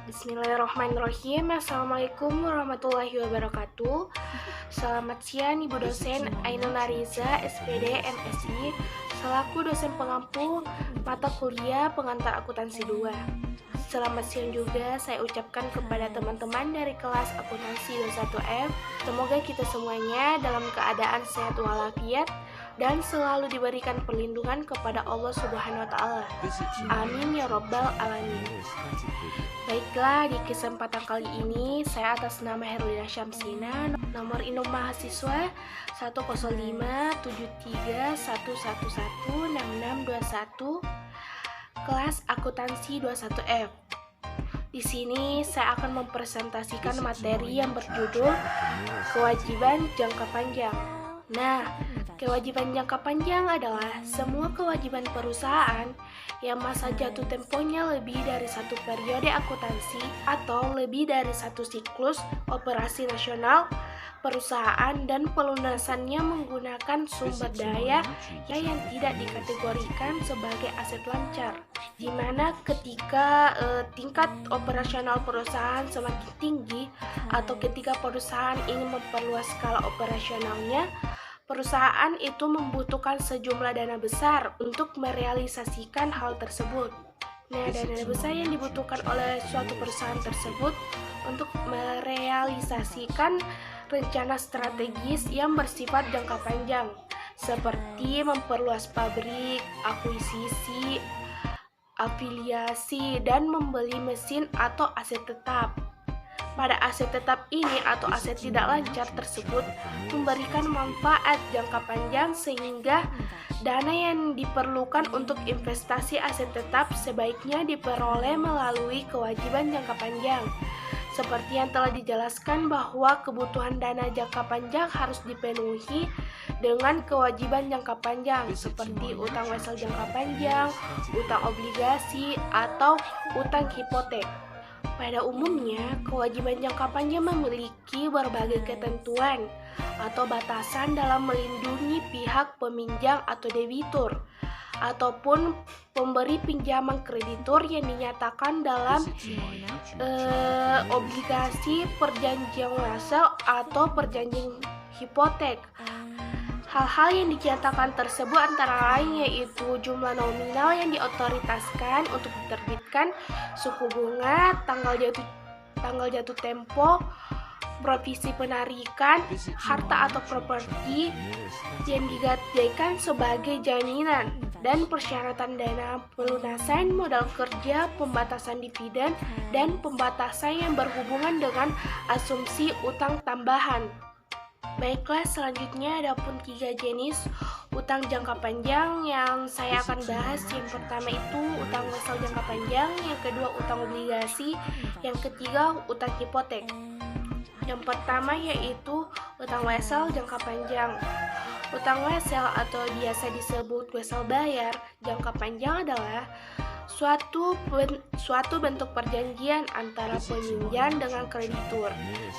Bismillahirrahmanirrahim. Assalamualaikum warahmatullahi wabarakatuh. Selamat siang Ibu dosen Ainun Ariza, SPD, MSI, selaku dosen pengampu mata kuliah pengantar akuntansi 2. Selamat siang juga saya ucapkan kepada teman-teman dari kelas akuntansi 21F. Semoga kita semuanya dalam keadaan sehat walafiat dan selalu diberikan perlindungan kepada Allah Subhanahu wa Ta'ala. Amin ya Rabbal Alamin. Baiklah, di kesempatan kali ini saya atas nama Herlina Syamsina, nomor induk mahasiswa 1057311116621, kelas akuntansi 21F. Di sini saya akan mempresentasikan materi yang berjudul kewajiban jangka panjang. Nah, kewajiban jangka panjang adalah semua kewajiban perusahaan yang masa jatuh temponya lebih dari satu periode akuntansi atau lebih dari satu siklus operasi nasional perusahaan dan pelunasannya menggunakan sumber daya yang tidak dikategorikan sebagai aset lancar, di mana ketika tingkat operasional perusahaan semakin tinggi atau ketika perusahaan ingin memperluas skala operasionalnya, perusahaan itu membutuhkan sejumlah dana besar untuk merealisasikan hal tersebut. Nah, dana besar yang dibutuhkan oleh suatu perusahaan tersebut untuk merealisasikan rencana strategis yang bersifat jangka panjang, seperti memperluas pabrik, akuisisi, afiliasi, dan membeli mesin atau aset tetap. Pada aset tetap ini atau aset tidak lancar tersebut memberikan manfaat jangka panjang sehingga dana yang diperlukan untuk investasi aset tetap sebaiknya diperoleh melalui kewajiban jangka panjang. Seperti yang telah dijelaskan bahwa kebutuhan dana jangka panjang harus dipenuhi dengan kewajiban jangka panjang seperti utang wesel jangka panjang, utang obligasi, atau utang hipotek. Pada umumnya, kewajiban jangka panjang memiliki berbagai ketentuan atau batasan dalam melindungi pihak peminjam atau debitur ataupun pemberi pinjaman kreditur yang dinyatakan dalam obligasi, perjanjian wesel, atau perjanjian hipotek. Hal-hal yang dinyatakan tersebut antara lain yaitu jumlah nominal yang diotoritaskan untuk diterbitkan, suku bunga, tanggal jatuh tempo, provisi penarikan, harta atau properti yang digadaikan sebagai jaminan, dan persyaratan dana pelunasan modal kerja, pembatasan dividen, dan pembatasan yang berhubungan dengan asumsi utang tambahan. Baiklah, selanjutnya ada pun 3 jenis utang jangka panjang yang saya akan bahas. Yang pertama itu utang wesel jangka panjang, yang kedua utang obligasi, yang ketiga utang hipotek. Yang pertama yaitu utang wesel jangka panjang. Utang wesel atau biasa disebut wesel bayar jangka panjang adalah suatu bentuk perjanjian antara peminjam dengan kreditur,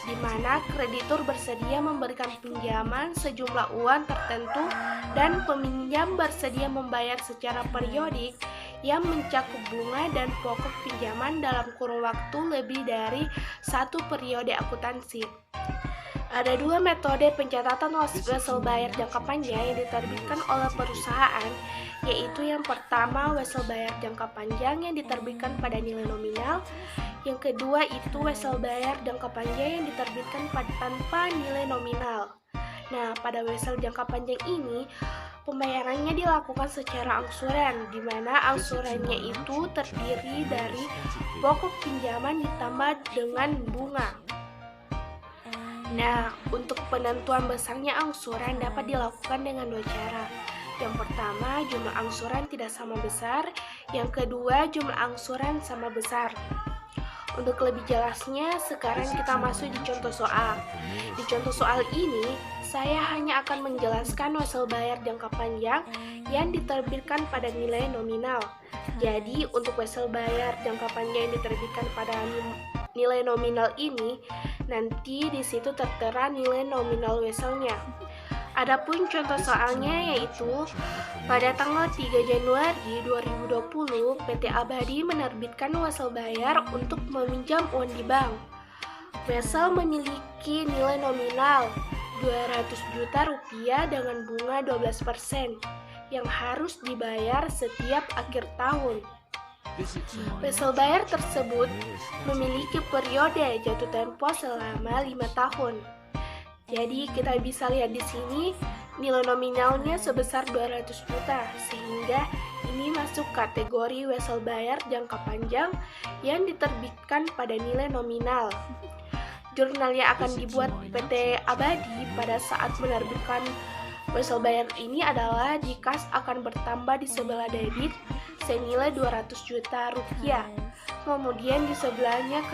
di mana kreditur bersedia memberikan pinjaman sejumlah uang tertentu dan peminjam bersedia membayar secara periodik yang mencakup bunga dan pokok pinjaman dalam kurun waktu lebih dari satu periode akuntansi. Ada 2 metode pencatatan wesel bayar jangka panjang yang diterbitkan oleh perusahaan, yaitu yang pertama wesel bayar jangka panjang yang diterbitkan pada nilai nominal, yang kedua itu wesel bayar jangka panjang yang diterbitkan tanpa nilai nominal. Nah, pada wesel jangka panjang ini pembayarannya dilakukan secara angsuran, di mana angsurannya itu terdiri dari pokok pinjaman ditambah dengan bunga. Nah, untuk penentuan besarnya angsuran dapat dilakukan dengan 2 cara. Yang pertama, jumlah angsuran tidak sama besar. Yang kedua, jumlah angsuran sama besar. Untuk lebih jelasnya, sekarang kita masuk di contoh soal. Di contoh soal ini, saya hanya akan menjelaskan wesel bayar jangka panjang yang diterbitkan pada nilai nominal. Jadi, untuk wesel bayar jangka panjang yang diterbitkan pada nilai nominal ini, nanti di situ tertera nilai nominal weselnya. Adapun contoh soalnya yaitu pada tanggal 3 Januari 2020 PT Abadi menerbitkan wesel bayar untuk meminjam uang di bank. Wesel memiliki nilai nominal 200 juta rupiah dengan bunga 12% yang harus dibayar setiap akhir tahun. Wesel bayar tersebut memiliki periode jatuh tempo selama 5 tahun. Jadi kita bisa lihat di sini nilai nominalnya sebesar 200 juta, sehingga ini masuk kategori wesel bayar jangka panjang yang diterbitkan pada nilai nominal. Jurnal yang akan dibuat PT Abadi pada saat menerbitkan wesel bayar ini adalah jika akan bertambah di sebelah debit senilai 200 juta rupiah. Kemudian di sebelahnya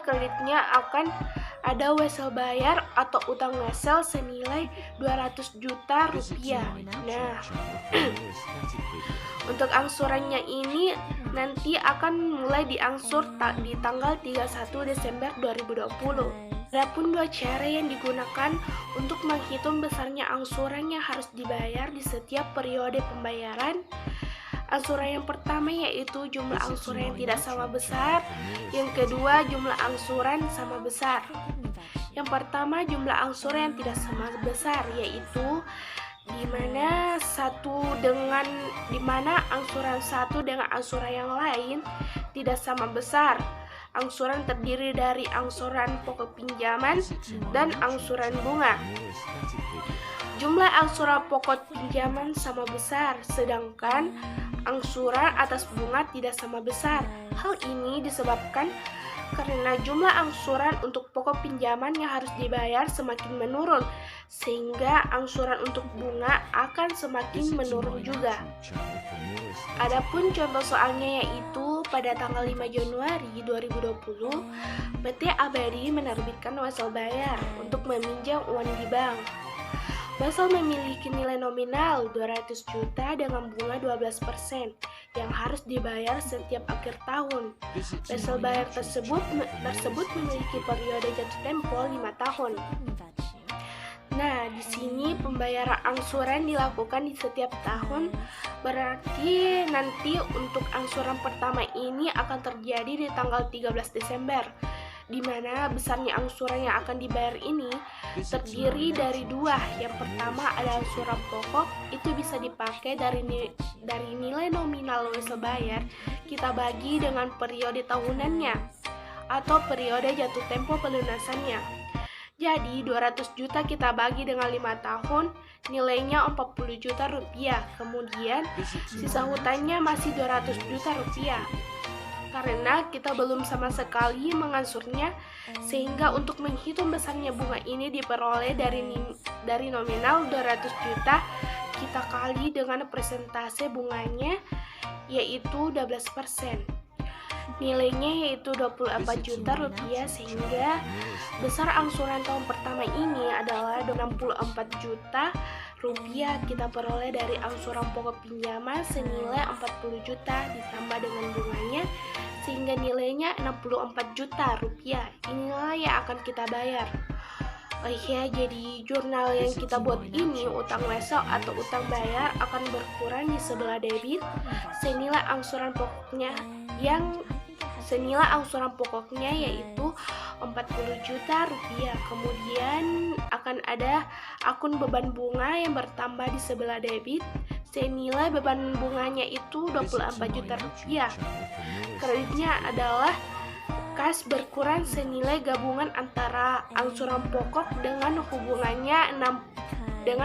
kreditnya akan ada wesel bayar atau utang wesel senilai 200 juta rupiah. Nah, untuk angsurannya ini nanti akan mulai diangsur di tanggal 31 Desember 2020. Adapun dua cara yang digunakan untuk menghitung besarnya angsuran yang harus dibayar di setiap periode pembayaran. Angsuran yang pertama yaitu jumlah angsuran yang tidak sama besar, yang kedua jumlah angsuran sama besar. Yang pertama jumlah angsuran yang tidak sama besar yaitu di mana angsuran satu dengan angsuran yang lain tidak sama besar. Angsuran terdiri dari angsuran pokok pinjaman dan angsuran bunga. Jumlah angsuran pokok pinjaman sama besar, sedangkan angsuran atas bunga tidak sama besar. Hal ini disebabkan karena jumlah angsuran untuk pokok pinjaman yang harus dibayar semakin menurun, sehingga angsuran untuk bunga akan semakin menurun juga. Adapun contoh soalnya yaitu pada tanggal 5 Januari 2020, PT Abadi menerbitkan wesel bayar untuk meminjam uang di bank. Wesel memiliki nilai nominal 200 juta dengan bunga 12% yang harus dibayar setiap akhir tahun. Wesel bayar tersebut memiliki periode jatuh tempo 5 tahun. Nah, di sini pembayaran angsuran dilakukan di setiap tahun, berarti nanti untuk angsuran pertama ini akan terjadi di tanggal 13 Desember, di mana besarnya angsuran yang akan dibayar ini terdiri dari dua. Yang pertama ada angsuran pokok, itu bisa dipakai dari nilai nominal wesel bayar kita bagi dengan periode tahunannya atau periode jatuh tempo pelunasannya. Jadi 200 juta kita bagi dengan 5 tahun, nilainya 40 juta rupiah. Kemudian sisa hutangnya masih 200 juta rupiah. Karena kita belum sama sekali mengansurnya, sehingga untuk menghitung besarnya bunga ini diperoleh dari nominal 200 juta, kita kali dengan persentase bunganya yaitu 12%. Nilainya yaitu 24 juta rupiah, sehingga besar angsuran tahun pertama ini adalah 64 juta rupiah kita peroleh dari angsuran pokok pinjaman senilai 40 juta ditambah dengan bunganya, sehingga nilainya 64 juta rupiah. Inilah yang akan kita bayar. Jadi jurnal yang kita buat ini, utang wesel atau utang bayar akan berkurang di sebelah debit senilai angsuran pokoknya yaitu 40 juta rupiah. Kemudian akan ada akun beban bunga yang bertambah di sebelah debit senilai beban bunganya itu 24 juta rupiah. Kreditnya adalah kas berkurang senilai gabungan antara angsuran pokok dengan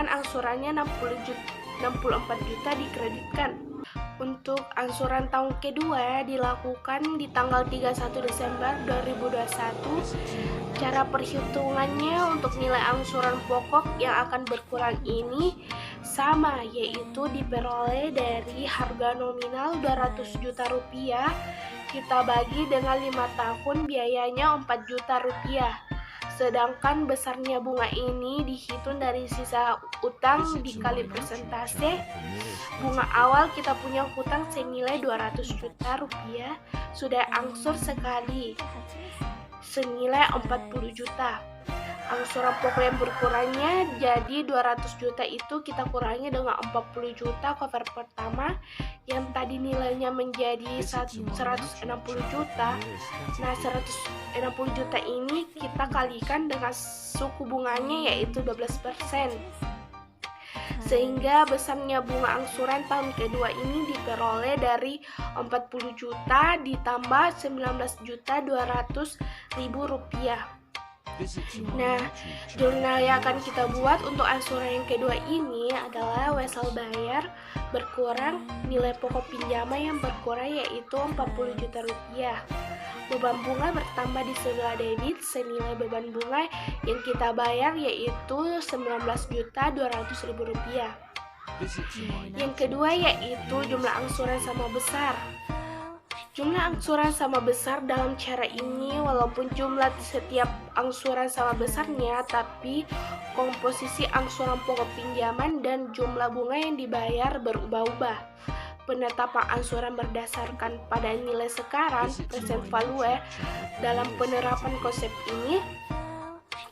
angsurannya 64 juta dikreditkan. Untuk angsuran tahun kedua dilakukan di tanggal 31 Desember 2021. Cara perhitungannya untuk nilai angsuran pokok yang akan berkurang ini sama, yaitu diperoleh dari harga nominal 200 juta rupiah kita bagi dengan 5 tahun, biayanya 4 juta rupiah. Sedangkan besarnya bunga ini dihitung dari sisa utang dikali persentase. Bunga awal kita punya hutang senilai 200 juta rupiah, sudah angsur sekali senilai 40 juta. angsuran pokok yang berkurangnya, jadi 200 juta itu kita kurangi dengan 40 juta cover pertama yang tadi nilainya menjadi 160 juta. Nah, 160 juta ini kita kalikan dengan suku bunganya yaitu 12%. Sehingga besarnya bunga angsuran tahun kedua ini diperoleh dari 40 juta ditambah 19.200.000 rupiah. Nah, jurnal yang akan kita buat untuk angsuran yang kedua ini adalah wesel bayar berkurang nilai pokok pinjaman yang berkurang yaitu 40 juta rupiah. Beban bunga bertambah di sebelah debit senilai beban bunga yang kita bayar yaitu 19.200.000 rupiah. Yang kedua yaitu jumlah angsuran sama besar. Jumlah angsuran sama besar dalam cara ini walaupun jumlah setiap angsuran sama besarnya, tapi komposisi angsuran pokok pinjaman dan jumlah bunga yang dibayar berubah-ubah. Penetapan angsuran berdasarkan pada nilai sekarang present value. Dalam penerapan konsep ini,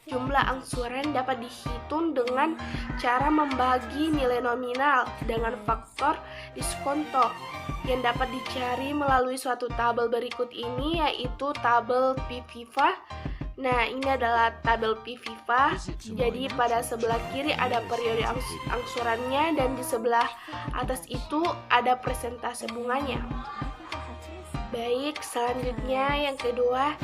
jumlah angsuran dapat dihitung dengan cara membagi nilai nominal dengan faktor diskonto yang dapat dicari melalui suatu tabel berikut ini, yaitu tabel P-Viva. Nah, ini adalah tabel P-Viva. Jadi pada sebelah kiri ada periode angsurannya dan di sebelah atas itu ada persentase bunganya. Baik, selanjutnya yang kedua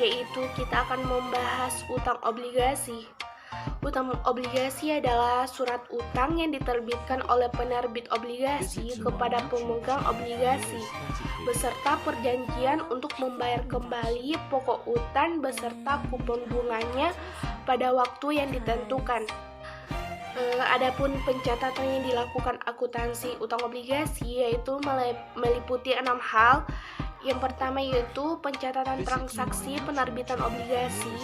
yaitu kita akan membahas utang obligasi. Utang obligasi adalah surat utang yang diterbitkan oleh penerbit obligasi kepada pemegang obligasi beserta perjanjian untuk membayar kembali pokok utang beserta kupon bunganya pada waktu yang ditentukan. Adapun pencatatan yang dilakukan akuntansi utang obligasi yaitu meliputi 6 hal. Yang pertama yaitu pencatatan transaksi penerbitan obligasi.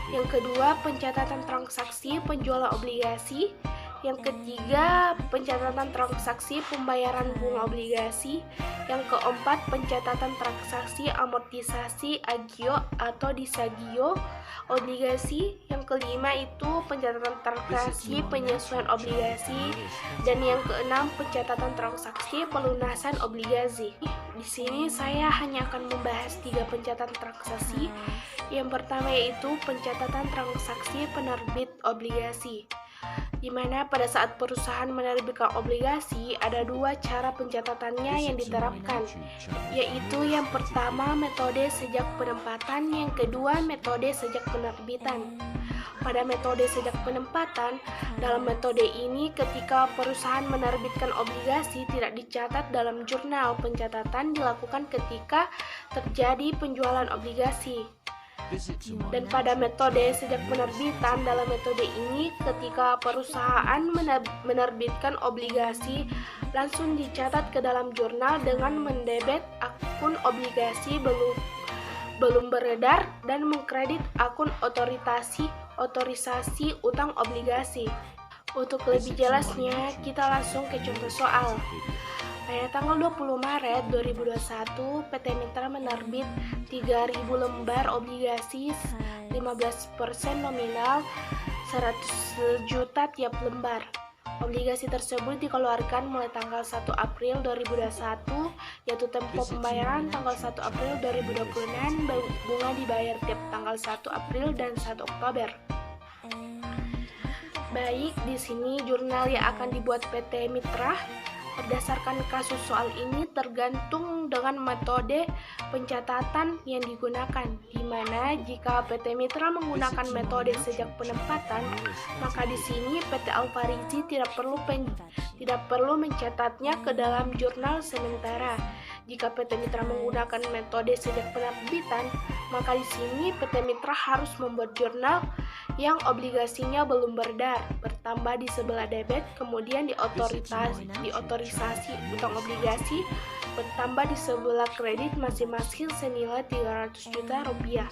Yang kedua, pencatatan transaksi penjualan obligasi. Yang ketiga, pencatatan transaksi pembayaran bunga obligasi. Yang keempat, pencatatan transaksi amortisasi agio atau disagio obligasi. Yang kelima itu pencatatan transaksi penyesuaian obligasi. Dan yang keenam, pencatatan transaksi pelunasan obligasi. Di sini saya hanya akan membahas 3 pencatatan transaksi. Yang pertama yaitu pencatatan transaksi penerbit obligasi, di mana pada saat perusahaan menerbitkan obligasi ada 2 cara pencatatannya yang diterapkan, yaitu yang pertama metode sejak penempatan, yang kedua metode sejak penerbitan. Pada metode sejak penempatan, dalam metode ini ketika perusahaan menerbitkan obligasi tidak dicatat dalam jurnal, pencatatan dilakukan ketika terjadi penjualan obligasi. Dan pada metode sejak penerbitan, dalam metode ini ketika perusahaan menerbitkan obligasi langsung dicatat ke dalam jurnal dengan mendebet akun obligasi belum beredar dan mengkredit akun otorisasi utang obligasi. Untuk lebih jelasnya, kita langsung ke contoh soal. Pada tanggal 20 Maret 2021, PT Mitra menerbit 3.000 lembar obligasi 15% nominal 100 juta tiap lembar. Obligasi tersebut dikeluarkan mulai tanggal 1 April 2021, yaitu tempo pembayaran tanggal 1 April 2020 dan bunga dibayar tiap tanggal 1 April dan 1 Oktober. Baik, di sini jurnal yang akan dibuat PT Mitra berdasarkan kasus soal ini tergantung dengan metode pencatatan yang digunakan, di mana jika PT Mitra menggunakan metode sejak penempatan, maka di sini PT Alfarizi tidak perlu mencatatnya ke dalam jurnal sementara. Jika PT Mitra menggunakan metode sejak penerbitan, maka di sini PT Mitra harus membuat jurnal yang obligasinya belum beredar, bertambah di sebelah debit, kemudian diotorisasi utang obligasi, bertambah di sebelah kredit masing-masing senilai 300 juta rupiah.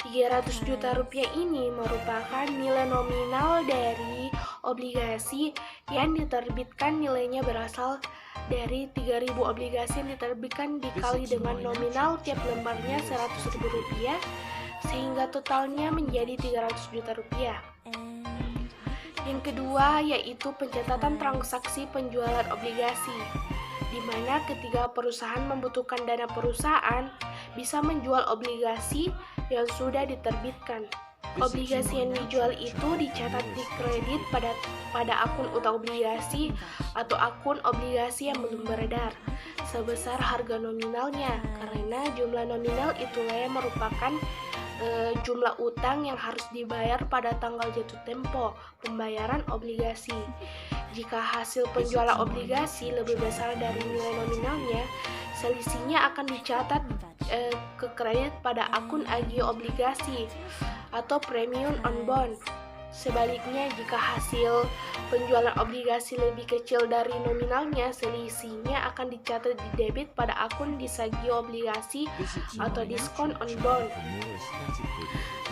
300 juta rupiah ini merupakan nilai nominal dari obligasi yang diterbitkan. Nilainya berasal dari 3.000 obligasi yang diterbitkan dikali dengan nominal tiap lembarnya 100.000 rupiah. sehingga totalnya menjadi 300 juta rupiah. Yang kedua yaitu pencatatan transaksi penjualan obligasi, di mana ketiga perusahaan membutuhkan dana perusahaan bisa menjual obligasi yang sudah diterbitkan. Obligasi yang dijual itu dicatat di kredit pada akun utang obligasi atau akun obligasi yang belum beredar sebesar harga nominalnya, karena jumlah nominal itulah yang merupakan jumlah utang yang harus dibayar pada tanggal jatuh tempo pembayaran obligasi. Jika hasil penjualan obligasi lebih besar dari nilai nominalnya, selisihnya akan dicatat ke kredit pada akun agio obligasi atau premium on bond. Sebaliknya, jika hasil penjualan obligasi lebih kecil dari nominalnya, selisihnya akan dicatat di debit pada akun disagio obligasi atau diskon on bond.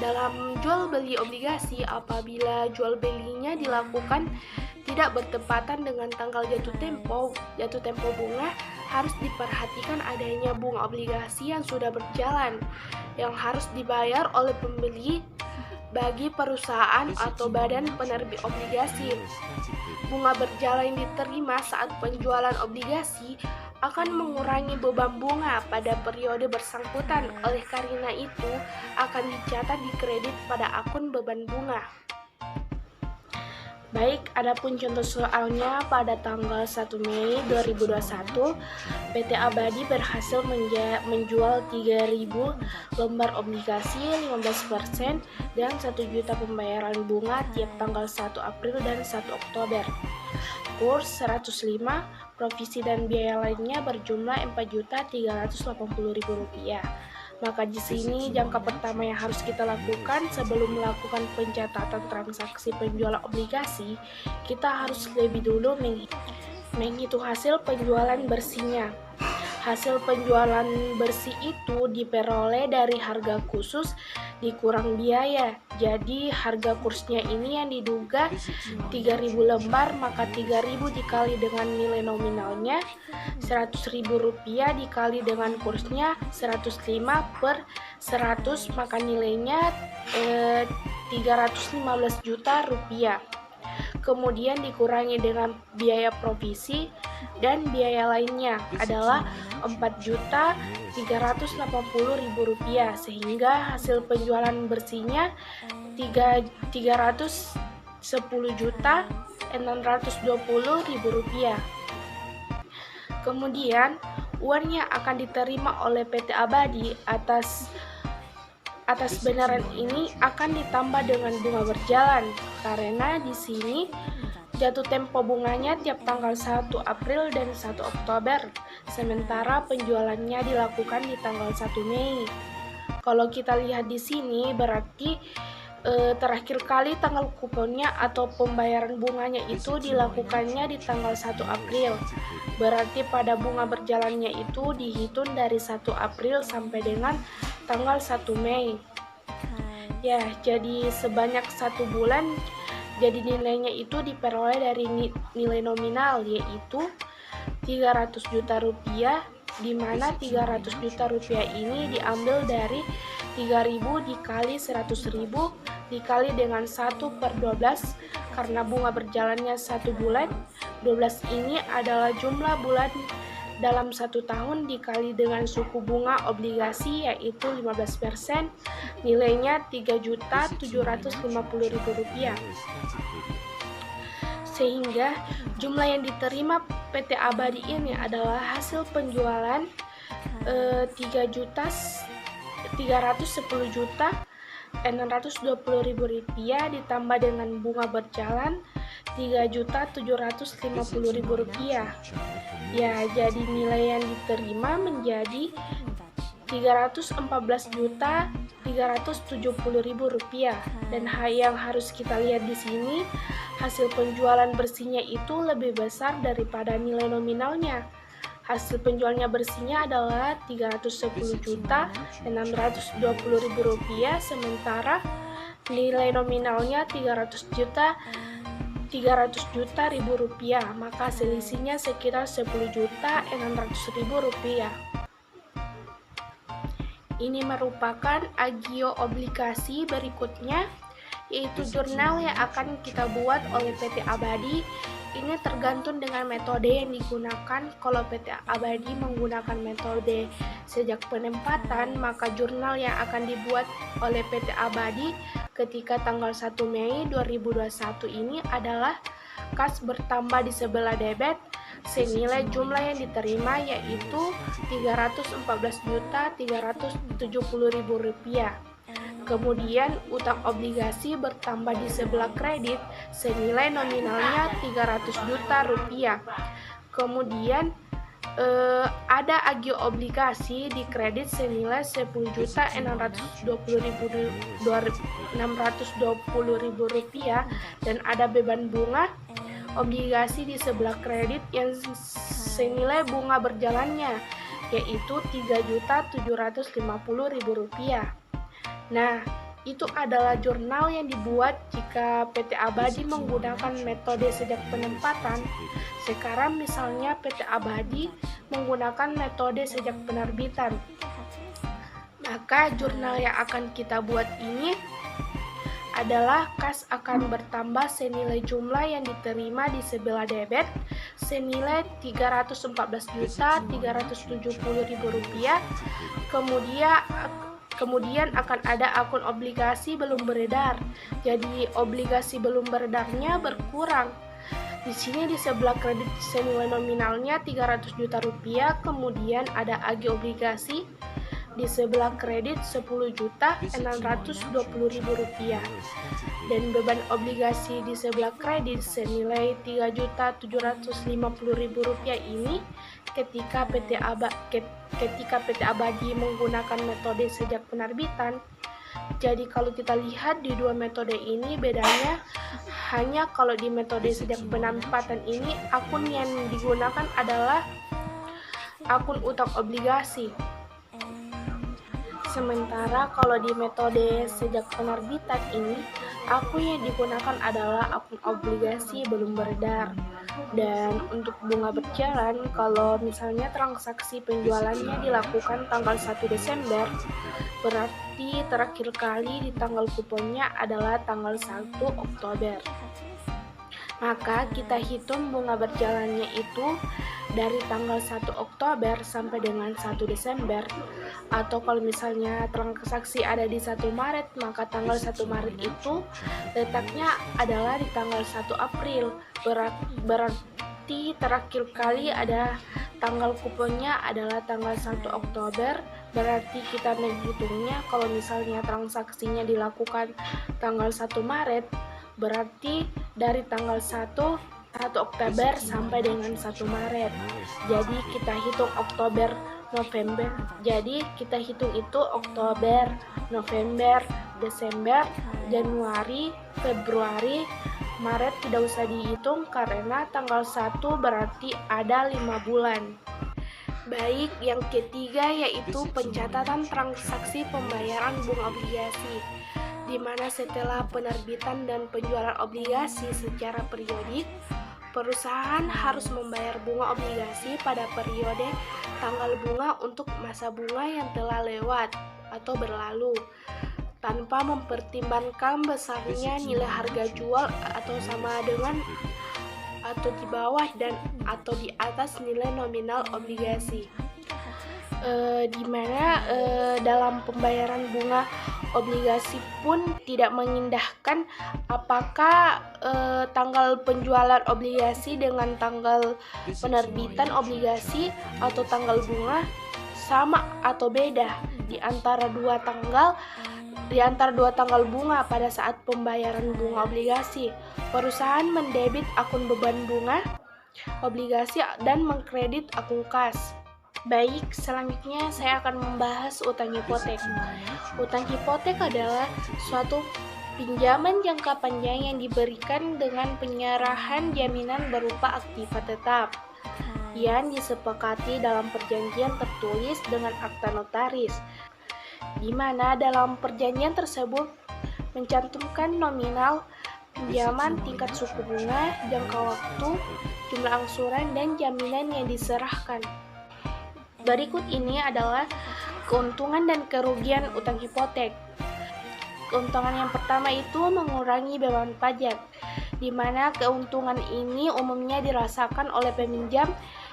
Dalam jual beli obligasi, apabila jual belinya dilakukan tidak bertepatan dengan tanggal jatuh tempo bunga, harus diperhatikan adanya bunga obligasi yang sudah berjalan yang harus dibayar oleh pembeli bagi perusahaan atau badan penerbit obligasi. Bunga berjalan yang diterima saat penjualan obligasi akan mengurangi beban bunga pada periode bersangkutan. Oleh karena itu, akan dicatat di kredit pada akun beban bunga. Baik, adapun contoh soalnya pada tanggal 1 Mei 2021, PT Abadi berhasil menjual 3.000 lembar obligasi 15% dan 1 juta pembayaran bunga tiap tanggal 1 April dan 1 Oktober. Kurs 105, provisi dan biaya lainnya berjumlah Rp4.380.000. Maka di sini jangka pertama yang harus kita lakukan sebelum melakukan pencatatan transaksi penjualan obligasi, kita harus lebih dulu menghitung hasil penjualan bersihnya. Hasil penjualan bersih itu diperoleh dari harga khusus dikurang biaya. Jadi harga kursnya ini yang diduga 3.000 lembar, maka 3.000 dikali dengan nilai nominalnya Rp100.000 dikali dengan kursnya 105 per 100, maka nilainya 315 juta rupiah. Kemudian dikurangi dengan biaya provisi dan biaya lainnya adalah Rp4.380.000, sehingga hasil penjualan bersihnya Rp310.620.000. Kemudian uang yang akan diterima oleh PT Abadi atas benaran ini akan ditambah dengan bunga berjalan, karena di sini jatuh tempo bunganya tiap tanggal 1 April dan 1 Oktober, sementara penjualannya dilakukan di tanggal 1 Mei. Kalau kita lihat di sini berarti terakhir kali tanggal kuponnya atau pembayaran bunganya itu dilakukannya di tanggal 1 April. Berarti pada bunga berjalannya itu dihitung dari 1 April sampai dengan tanggal 1 Mei. Ya, jadi sebanyak 1 bulan, jadi nilainya itu diperoleh dari nilai nominal yaitu 300 juta rupiah, di mana 300 juta rupiah ini diambil dari 3.000 dikali 100.000 dikali dengan 1/12, karena bunga berjalannya 1 bulan. 12 ini adalah jumlah bulan dalam 1 tahun dikali dengan suku bunga obligasi yaitu 15%, nilainya Rp3.750.000. Sehingga jumlah yang diterima PT Abadi ini adalah hasil penjualan Rp310.620.000 ditambah dengan bunga berjalan Rp3.750.000. Ya, jadi nilai yang diterima menjadi Rp314.370.000. Dan yang harus kita lihat di sini, hasil penjualan bersihnya itu lebih besar daripada nilai nominalnya. Hasil penjualnya bersihnya adalah Rp310.620.000, sementara nilai nominalnya 300 juta rupiah, maka selisihnya sekitar Rp10.600.000. Ini merupakan agio obligasi berikutnya, yaitu jurnal yang akan kita buat oleh PT Abadi. Ini tergantung dengan metode yang digunakan. Kalau PT Abadi menggunakan metode sejak penempatan, maka jurnal yang akan dibuat oleh PT Abadi ketika tanggal 1 Mei 2021 ini adalah kas bertambah di sebelah debit senilai jumlah yang diterima, yaitu Rp314.370.000. Kemudian utang obligasi bertambah di sebelah kredit senilai nominalnya Rp300 juta. Kemudian ada agio obligasi di kredit senilai Rp10.620.000 dan ada beban bunga obligasi di sebelah kredit yang senilai bunga berjalannya, yaitu Rp3.750.000. Nah, itu adalah jurnal yang dibuat jika PT Abadi menggunakan metode sejak penempatan. Sekarang misalnya PT Abadi menggunakan metode sejak penerbitan, maka jurnal yang akan kita buat ini adalah kas akan bertambah senilai jumlah yang diterima di sebelah debit senilai Rp314.370.000. Kemudian akan ada akun obligasi belum beredar. Jadi obligasi belum beredarnya berkurang. Di sini di sebelah kredit senilai nominalnya Rp300 juta. Kemudian ada agio obligasi di sebelah kredit Rp10.620.000 dan beban obligasi di sebelah kredit senilai Rp3.750.000 ini ketika PT Abadi menggunakan metode sejak penerbitan. Jadi kalau kita lihat di dua metode ini bedanya hanya kalau di metode sejak penempatan ini akun yang digunakan adalah akun utang obligasi. Sementara kalau di metode sejak penerbitan ini, akun yang digunakan adalah akun obligasi belum beredar. Dan untuk bunga berjalan, kalau misalnya transaksi penjualannya dilakukan tanggal 1 Desember, berarti terakhir kali di tanggal kuponnya adalah tanggal 1 Oktober. Maka kita hitung bunga berjalannya itu dari tanggal 1 Oktober sampai dengan 1 Desember. Atau kalau misalnya transaksi ada di 1 Maret, maka tanggal 1 Maret itu letaknya adalah di tanggal 1 April. Berarti terakhir kali ada tanggal kuponnya adalah tanggal 1 Oktober. Berarti kita menghitungnya kalau misalnya transaksinya dilakukan tanggal 1 Maret, berarti dari tanggal 1 Oktober sampai dengan 1 Maret. Jadi kita hitung Oktober, November. Jadi kita hitung itu Oktober, November, Desember, Januari, Februari, Maret tidak usah dihitung karena tanggal 1 berarti ada 5 bulan. Baik, yang ketiga yaitu pencatatan transaksi pembayaran bunga obligasi, di mana setelah penerbitan dan penjualan obligasi secara periodik, perusahaan harus membayar bunga obligasi pada periode tanggal bunga untuk masa bunga yang telah lewat atau berlalu, tanpa mempertimbangkan besarnya nilai harga jual atau sama dengan atau di bawah dan atau di atas nilai nominal obligasi. Di mana dalam pembayaran bunga obligasi pun tidak mengindahkan apakah tanggal penjualan obligasi dengan tanggal penerbitan obligasi atau tanggal bunga sama atau beda di antara dua tanggal bunga pada saat pembayaran bunga obligasi. Perusahaan mendebit akun beban bunga obligasi dan mengkredit akun kas. Baik, selanjutnya saya akan membahas utang hipotek. Utang hipotek adalah suatu pinjaman jangka panjang yang diberikan dengan penyerahan jaminan berupa aktiva tetap yang disepakati dalam perjanjian tertulis dengan akta notaris, di mana dalam perjanjian tersebut mencantumkan nominal pinjaman, tingkat suku bunga, jangka waktu, jumlah angsuran, dan jaminan yang diserahkan. Berikut ini adalah Keuntungan dan kerugian utang hipotek. Keuntungan yang pertama itu mengurangi beban pajak, di mana keuntungan ini umumnya dirasakan oleh peminjam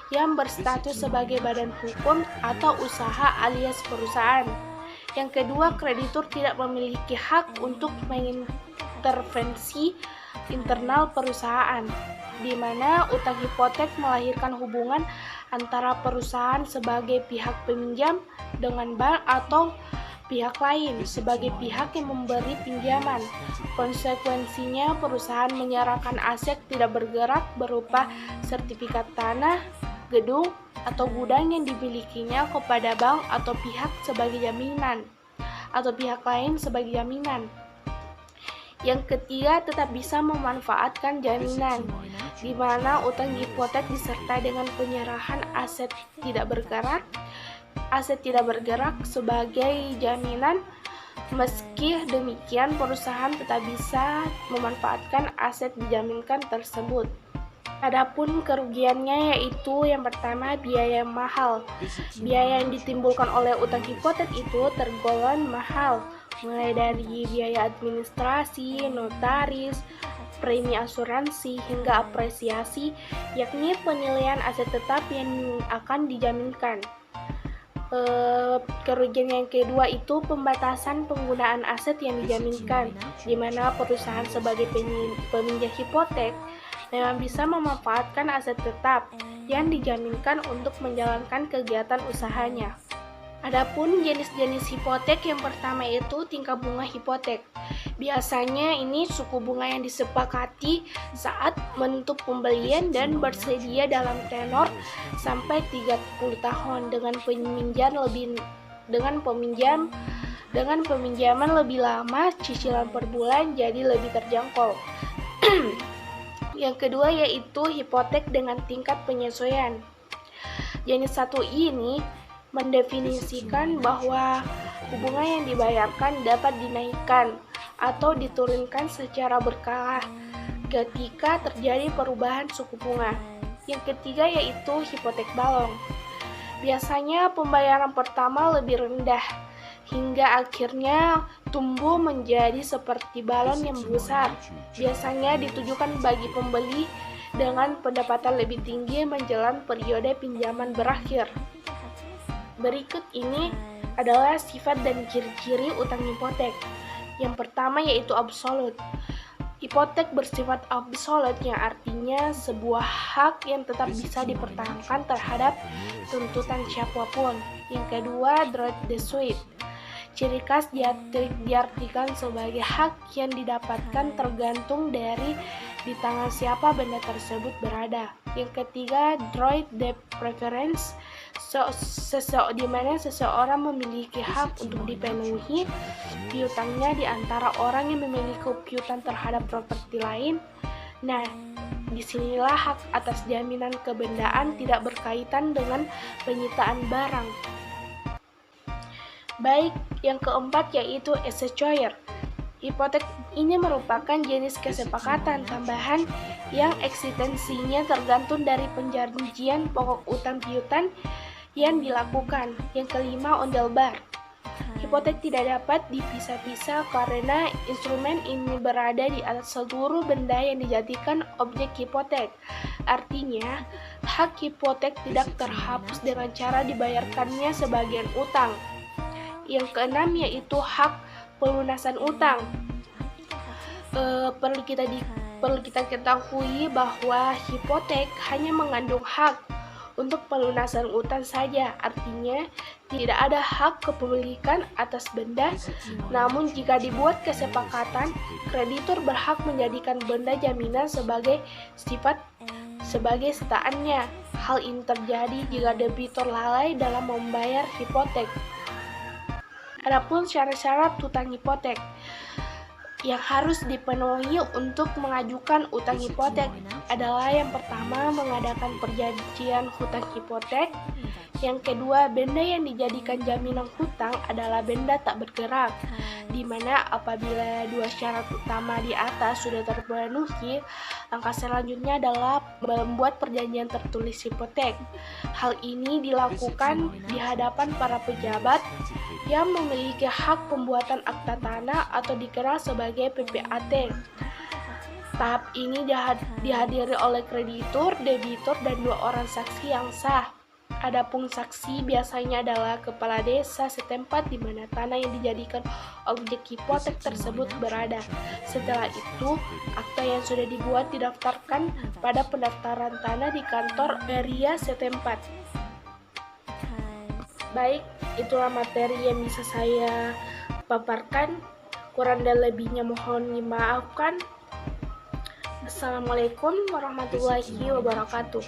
yang berstatus sebagai badan hukum atau usaha alias perusahaan. Yang kedua, kreditur tidak memiliki hak untuk mengintervensi internal perusahaan, di mana utang hipotek melahirkan hubungan antara perusahaan sebagai pihak peminjam dengan bank atau pihak lain sebagai pihak yang memberi pinjaman. Konsekuensinya, perusahaan menyerahkan aset tidak bergerak berupa sertifikat tanah, gedung, atau gudang yang dimilikinya kepada bank atau pihak sebagai jaminan, atau pihak lain sebagai jaminan. Yang ketiga, tetap bisa memanfaatkan jaminan, di mana utang hipotek disertai dengan penyerahan aset tidak bergerak sebagai jaminan. Meski demikian, perusahaan tetap bisa memanfaatkan aset dijaminkan tersebut. Adapun kerugiannya yaitu yang pertama, biaya mahal. Biaya yang ditimbulkan oleh utang hipotek itu tergolong mahal, mulai dari biaya administrasi, notaris, premi asuransi, hingga apresiasi, yakni penilaian aset tetap yang akan dijaminkan. Kerugian yang kedua itu pembatasan penggunaan aset yang dijaminkan, di mana perusahaan sebagai peminjam hipotek memang bisa memanfaatkan aset tetap yang dijaminkan untuk menjalankan kegiatan usahanya. Adapun jenis-jenis hipotek, yang pertama itu tingkat bunga hipotek. Biasanya ini suku bunga yang disepakati saat menutup pembelian dan bersedia dalam tenor sampai 30 tahun dengan peminjaman lebih lama, cicilan per bulan jadi lebih terjangkau. Yang kedua yaitu hipotek dengan tingkat penyesuaian. Jenis satu ini mendefinisikan bahwa bunga yang dibayarkan dapat dinaikkan atau diturunkan secara berkala ketika terjadi perubahan suku bunga. Yang ketiga yaitu hipotek balon. Biasanya pembayaran pertama lebih rendah hingga akhirnya tumbuh menjadi seperti balon yang besar. Biasanya ditujukan bagi pembeli dengan pendapatan lebih tinggi menjelang periode pinjaman berakhir. Berikut ini adalah sifat dan ciri-ciri utang hipotek. Yang pertama yaitu absolut. Hipotek bersifat absolut, yang artinya sebuah hak yang tetap bisa dipertahankan terhadap tuntutan siapapun. Yang kedua, droit de suite. Ciri khas diartikan sebagai hak yang didapatkan tergantung dari di tangan siapa benda tersebut berada. Yang ketiga, droit de préférence, di mana seseorang memiliki hak untuk dipenuhi piutangnya di antara orang yang memiliki piutang terhadap properti lain. Nah, disinilah hak atas jaminan kebendaan tidak berkaitan dengan penyitaan barang. Baik, yang keempat yaitu escheat. Hipotek ini merupakan jenis kesepakatan tambahan yang eksistensinya tergantung dari perjanjian pokok utang piutang yang dilakukan. Yang kelima, ondel-bar. Hipotek tidak dapat dipisah-pisah karena instrumen ini berada di atas seluruh benda yang dijadikan objek hipotek. Artinya, hak hipotek tidak terhapus dengan cara dibayarkannya sebagian utang. Yang keenam yaitu hak pelunasan utang. Perlu kita ketahui bahwa hipotek hanya mengandung hak untuk pelunasan utang saja, artinya tidak ada hak kepemilikan atas benda. Namun jika dibuat kesepakatan, kreditur berhak menjadikan benda jaminan sebagai setaannya. Hal ini terjadi jika debitur lalai dalam membayar hipotek. Adapun syarat-syarat utang hipotek yang harus dipenuhi untuk mengajukan utang hipotek adalah yang pertama, mengadakan perjanjian hutang hipotek. Yang kedua, benda yang dijadikan jaminan hutang adalah benda tak bergerak, di mana apabila dua syarat utama di atas sudah terpenuhi, langkah selanjutnya adalah membuat perjanjian tertulis hipotek. Hal ini dilakukan di hadapan para pejabat yang memiliki hak pembuatan akta tanah atau dikenal sebagai PPAT. Tahap ini dihadiri oleh kreditur, debitur, dan dua orang saksi yang sah. Adapun saksi biasanya adalah kepala desa setempat di mana tanah yang dijadikan objek hipotek tersebut berada. Setelah itu, akta yang sudah dibuat didaftarkan pada pendaftaran tanah di kantor area setempat. Baik, itulah materi yang bisa saya paparkan. Kurang dan lebihnya mohon dimaafkan. Assalamualaikum warahmatullahi wabarakatuh.